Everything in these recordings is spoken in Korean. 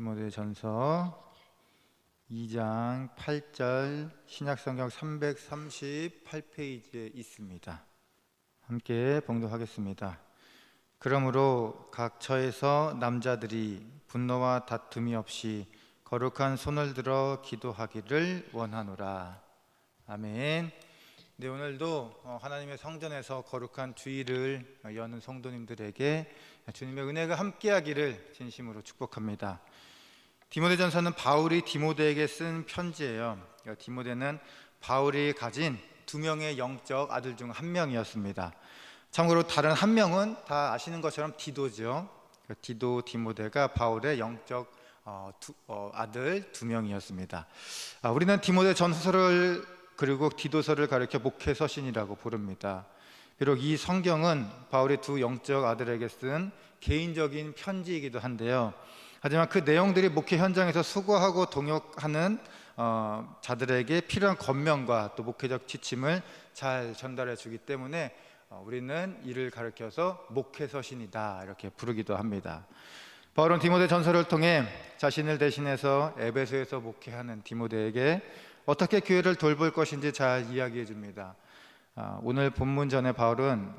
디모데전서 2장 8절 신약성경 338페이지에 있습니다. 함께 봉독하겠습니다. 그러므로 각 처에서 남자들이 분노와 다툼이 없이 거룩한 손을 들어 기도하기를 원하노라. 아멘. 네, 오늘도 하나님의 성전에서 거룩한 주일을 여는 성도님들에게 주님의 은혜가 함께하기를 진심으로 축복합니다. 디모데전서는 바울이 디모데에게 쓴 편지예요. 디모데는 바울이 가진 두 명의 영적 아들 중 한 명이었습니다. 참고로 다른 한 명은 다 아시는 것처럼 디도죠. 디도, 디모데가 바울의 영적 아들 두 명이었습니다. 우리는 디모데 전서를 그리고 디도서를 가리켜 목회서신이라고 부릅니다. 비록 이 성경은 바울의 두 영적 아들에게 쓴 개인적인 편지이기도 한데요, 하지만 그 내용들이 목회 현장에서 수고하고 동역하는 자들에게 필요한 권면과 또 목회적 지침을 잘 전달해 주기 때문에 우리는 이를 가리켜서 목회서신이다 이렇게 부르기도 합니다. 바울은 디모데 전서를 통해 자신을 대신해서 에베소에서 목회하는 디모데에게 어떻게 교회를 돌볼 것인지 잘 이야기해 줍니다. 오늘 본문 전에 바울은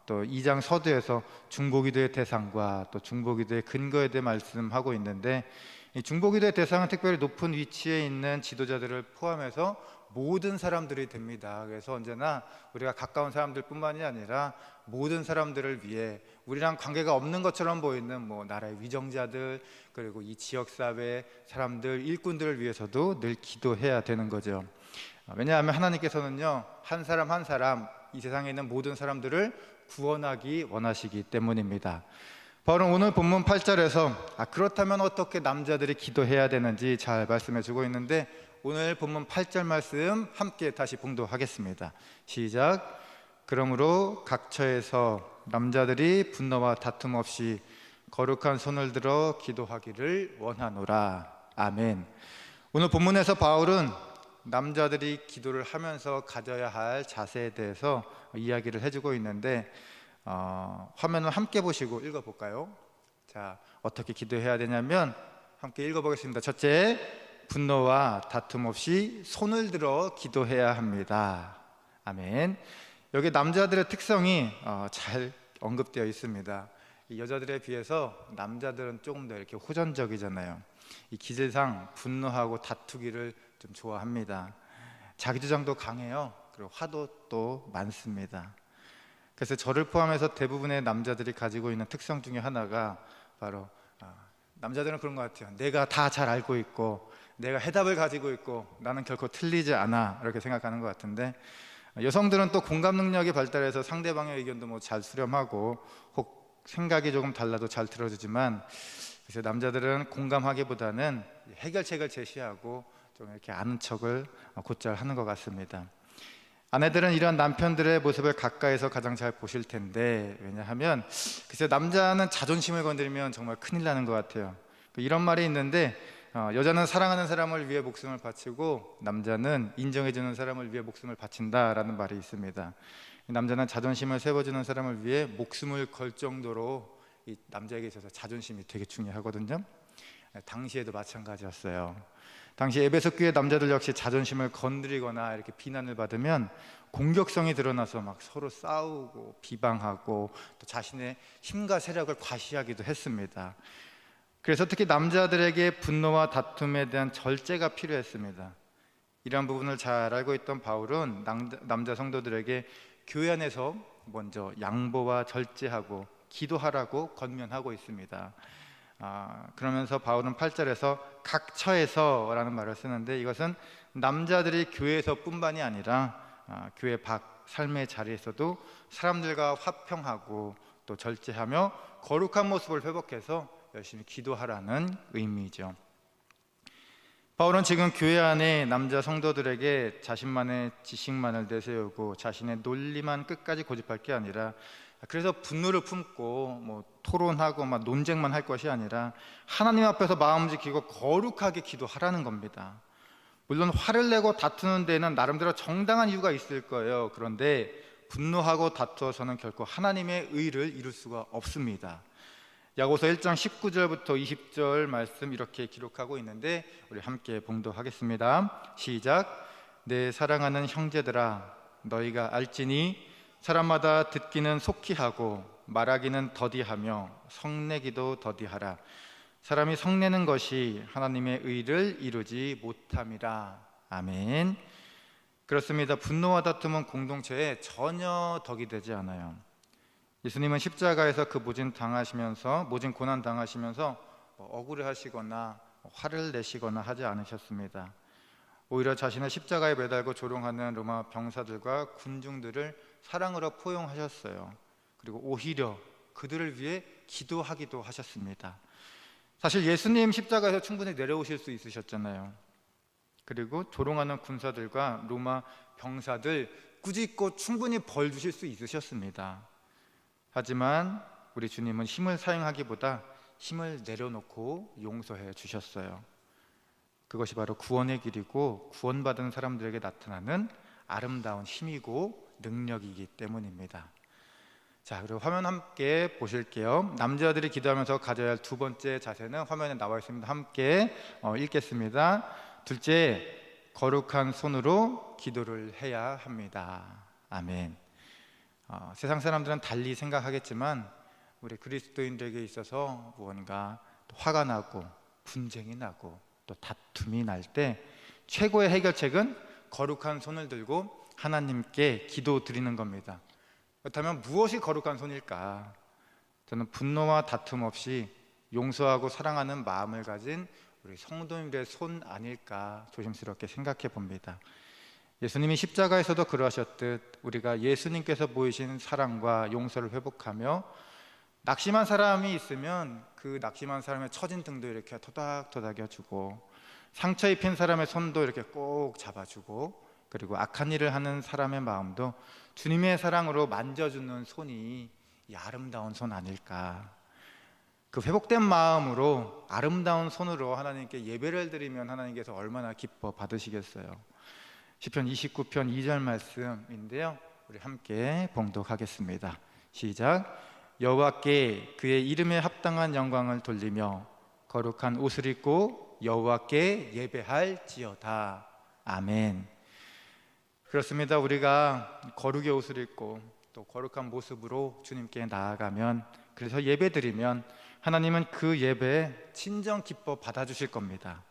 또 2장 서두에서 중보기도의 대상과 또 중보기도의 근거에 대해 말씀하고 있는데, 이 중보기도의 대상은 특별히 높은 위치에 있는 지도자들을 포함해서 모든 사람들이 됩니다. 그래서 언제나 우리가 가까운 사람들 뿐만이 아니라 모든 사람들을 위해 우리랑 관계가 없는 것처럼 보이는 나라의 위정자들, 그리고 이 지역사회 사람들, 일꾼들을 위해서도 늘 기도해야 되는 거죠. 왜냐하면 하나님께서는요, 한 사람 한 사람, 이 세상에 있는 모든 사람들을 구원하기 원하시기 때문입니다. 바울은 오늘 본문 8절에서 그렇다면 어떻게 남자들이 기도해야 되는지 잘 말씀해 주고 있는데, 오늘 본문 8절 말씀 함께 다시 봉독하겠습니다. 시작. 그러므로 각 처에서 남자들이 분노와 다툼 없이 거룩한 손을 들어 기도하기를 원하노라. 아멘. 오늘 본문에서 바울은 남자들이 기도를 하면서 가져야 할 자세에 대해서 이야기를 해주고 있는데, 화면을 함께 보시고 읽어볼까요? 자, 어떻게 기도해야 되냐면 함께 읽어보겠습니다. 첫째, 분노와 다툼 없이 손을 들어 기도해야 합니다. 아멘. 여기 남자들의 특성이 잘 언급되어 있습니다. 여자들에 비해서 남자들은 조금 더 이렇게 호전적이잖아요. 이 기질상 분노하고 다투기를 좀 좋아합니다. 자기 주장도 강해요. 그리고 화도 또 많습니다. 그래서 저를 포함해서 대부분의 남자들이 가지고 있는 특성 중에 하나가 바로 남자들은 그런 것 같아요. 내가 다 잘 알고 있고 내가 해답을 가지고 있고 나는 결코 틀리지 않아, 이렇게 생각하는 것 같은데, 여성들은 또 공감 능력이 발달해서 상대방의 의견도 잘 수렴하고 혹 생각이 조금 달라도 잘 들어주지만, 그래서 남자들은 공감하기보다는 해결책을 제시하고 좀 이렇게 아는 척을 곧잘 하는 것 같습니다. 아내들은 이런 남편들의 모습을 가까이서 가장 잘 보실 텐데, 왜냐하면 글쎄 남자는 자존심을 건드리면 정말 큰일 나는 것 같아요. 이런 말이 있는데, 여자는 사랑하는 사람을 위해 목숨을 바치고 남자는 인정해주는 사람을 위해 목숨을 바친다라는 말이 있습니다. 남자는 자존심을 세워주는 사람을 위해 목숨을 걸 정도로 이 남자에게 있어서 자존심이 되게 중요하거든요. 당시에도 마찬가지였어요. 당시 에베소 교회 남자들 역시 자존심을 건드리거나 이렇게 비난을 받으면 공격성이 드러나서 막 서로 싸우고 비방하고 또 자신의 힘과 세력을 과시하기도 했습니다. 그래서 특히 남자들에게 분노와 다툼에 대한 절제가 필요했습니다. 이러한 부분을 잘 알고 있던 바울은 남자 성도들에게 교회 안에서 먼저 양보와 절제하고 기도하라고 권면하고 있습니다. 그러면서 바울은 8절에서 각 처에서 라는 말을 쓰는데, 이것은 남자들이 교회에서 뿐만이 아니라 교회 밖 삶의 자리에서도 사람들과 화평하고 또 절제하며 거룩한 모습을 회복해서 열심히 기도하라는 의미죠. 바울은 지금 교회 안에 남자 성도들에게 자신만의 지식만을 내세우고 자신의 논리만 끝까지 고집할 게 아니라, 그래서 분노를 품고 토론하고 논쟁만 할 것이 아니라 하나님 앞에서 마음 지키고 거룩하게 기도하라는 겁니다. 물론 화를 내고 다투는 데는 나름대로 정당한 이유가 있을 거예요. 그런데 분노하고 다투어서는 결코 하나님의 의를 이룰 수가 없습니다. 야고보서 1장 19절부터 20절 말씀 이렇게 기록하고 있는데 우리 함께 봉독하겠습니다. 시작. 내 사랑하는 형제들아, 너희가 알지니 사람마다 듣기는 속히 하고 말하기는 더디하며 성내기도 더디하라. 사람이 성내는 것이 하나님의 의를 이루지 못함이라. 아멘. 그렇습니다. 분노와 다툼은 공동체에 전혀 덕이 되지 않아요. 예수님은 십자가에서 그 모진 고난 당하시면서 억울해하시거나 화를 내시거나 하지 않으셨습니다. 오히려 자신을 십자가에 매달고 조롱하는 로마 병사들과 군중들을 사랑으로 포용하셨어요. 그리고 오히려 그들을 위해 기도하기도 하셨습니다. 사실 예수님 십자가에서 충분히 내려오실 수 있으셨잖아요. 그리고 조롱하는 군사들과 로마 병사들 꾸짖고 충분히 벌 주실 수 있으셨습니다. 하지만 우리 주님은 힘을 사용하기보다 힘을 내려놓고 용서해 주셨어요. 그것이 바로 구원의 길이고 구원받은 사람들에게 나타나는 아름다운 힘이고 능력이기 때문입니다. 자, 그리고 화면 함께 보실게요. 남자들이 기도하면서 가져야 할 두 번째 자세는 화면에 나와 있습니다. 함께 읽겠습니다. 둘째, 거룩한 손으로 기도를 해야 합니다. 아멘. 세상 사람들은 달리 생각하겠지만 우리 그리스도인들에게 있어서 무언가 화가 나고 분쟁이 나고 또 다툼이 날 때 최고의 해결책은 거룩한 손을 들고 하나님께 기도 드리는 겁니다. 그렇다면 무엇이 거룩한 손일까? 저는 분노와 다툼 없이 용서하고 사랑하는 마음을 가진 우리 성도님들의 손 아닐까 조심스럽게 생각해 봅니다. 예수님이 십자가에서도 그러하셨듯 우리가 예수님께서 보이신 사랑과 용서를 회복하며 낙심한 사람이 있으면 그 낙심한 사람의 처진 등도 이렇게 토닥토닥 해주고 상처 입힌 사람의 손도 이렇게 꼭 잡아주고 그리고 악한 일을 하는 사람의 마음도 주님의 사랑으로 만져주는 손이 이 아름다운 손 아닐까. 그 회복된 마음으로 아름다운 손으로 하나님께 예배를 드리면 하나님께서 얼마나 기뻐 받으시겠어요. 시편 29편 2절 말씀인데요, 우리 함께 봉독하겠습니다. 시작. 여호와께 그의 이름에 합당한 영광을 돌리며 거룩한 옷을 입고 여호와께 예배할지어다. 아멘. 그렇습니다. 우리가 거룩의 옷을 입고 또 거룩한 모습으로 주님께 나아가면, 그래서 예배드리면 하나님은 그 예배에 친정 기뻐 받아주실 겁니다.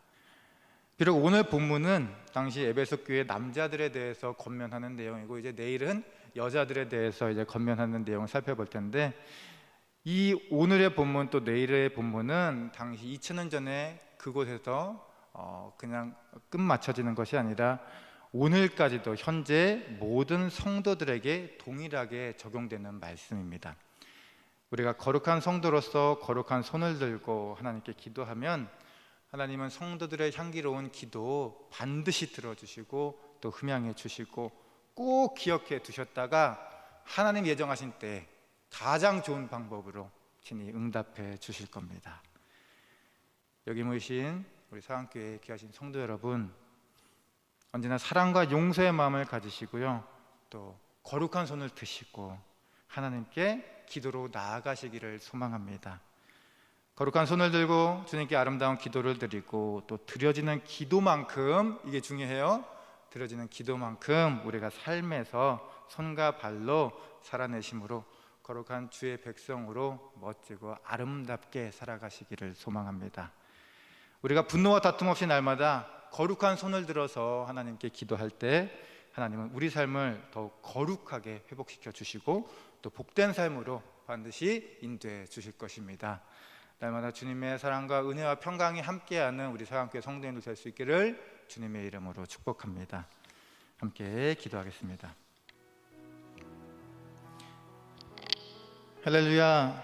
비록 오늘 본문은 당시 에베소 교회 남자들에 대해서 권면하는 내용이고 이제 내일은 여자들에 대해서 이제 권면하는 내용을 살펴볼 텐데, 이 오늘의 본문 또 내일의 본문은 당시 2000년 전에 그곳에서 그냥 끝 맞춰지는 것이 아니라 오늘까지도 현재 모든 성도들에게 동일하게 적용되는 말씀입니다. 우리가 거룩한 성도로서 거룩한 손을 들고 하나님께 기도하면 하나님은 성도들의 향기로운 기도 반드시 들어주시고 또 흠양해 주시고 꼭 기억해 두셨다가 하나님 예정하신 때 가장 좋은 방법으로 친히 응답해 주실 겁니다. 여기 모이신 우리 사랑교회에 귀하신 성도 여러분, 언제나 사랑과 용서의 마음을 가지시고요, 또 거룩한 손을 드시고 하나님께 기도로 나아가시기를 소망합니다. 거룩한 손을 들고 주님께 아름다운 기도를 드리고 또 드려지는 기도만큼, 이게 중요해요, 드려지는 기도만큼 우리가 삶에서 손과 발로 살아내심으로 거룩한 주의 백성으로 멋지고 아름답게 살아가시기를 소망합니다. 우리가 분노와 다툼 없이 날마다 거룩한 손을 들어서 하나님께 기도할 때 하나님은 우리 삶을 더욱 거룩하게 회복시켜 주시고 또 복된 삶으로 반드시 인도해 주실 것입니다. 날마다 주님의 사랑과 은혜와 평강이 함께하는 우리 사랑교회 성도님들 될 수 있기를 주님의 이름으로 축복합니다. 함께 기도하겠습니다. 할렐루야.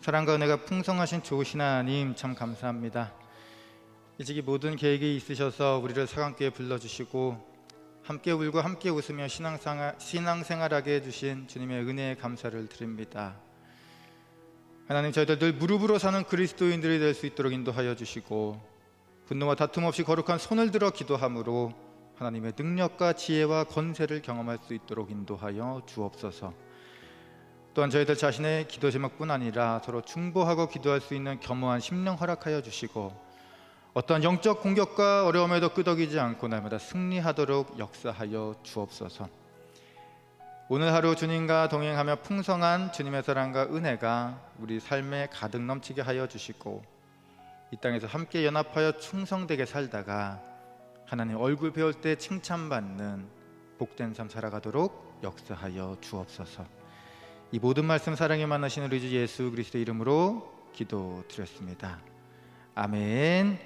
사랑과 은혜가 풍성하신 좋으신 하나님, 참 감사합니다. 일찍이 모든 계획이 있으셔서 우리를 사랑교회에 불러주시고 함께 울고 함께 웃으며 신앙생활하게 해주신 주님의 은혜에 감사를 드립니다. 하나님, 저희들 늘 무릎으로 사는 그리스도인들이 될 수 있도록 인도하여 주시고 분노와 다툼 없이 거룩한 손을 들어 기도함으로 하나님의 능력과 지혜와 권세를 경험할 수 있도록 인도하여 주옵소서. 또한 저희들 자신의 기도 제목뿐 아니라 서로 중보하고 기도할 수 있는 겸허한 심령 허락하여 주시고, 어떠한 영적 공격과 어려움에도 끄덕이지 않고 날마다 승리하도록 역사하여 주옵소서. 오늘 하루 주님과 동행하며 풍성한 주님의 사랑과 은혜가 우리 삶에 가득 넘치게 하여 주시고, 이 땅에서 함께 연합하여 충성되게 살다가 하나님 얼굴 배울 때 칭찬받는 복된 삶 살아가도록 역사하여 주옵소서. 이 모든 말씀 사랑에 만나시는 우리 주 예수 그리스도의 이름으로 기도드렸습니다. 아멘.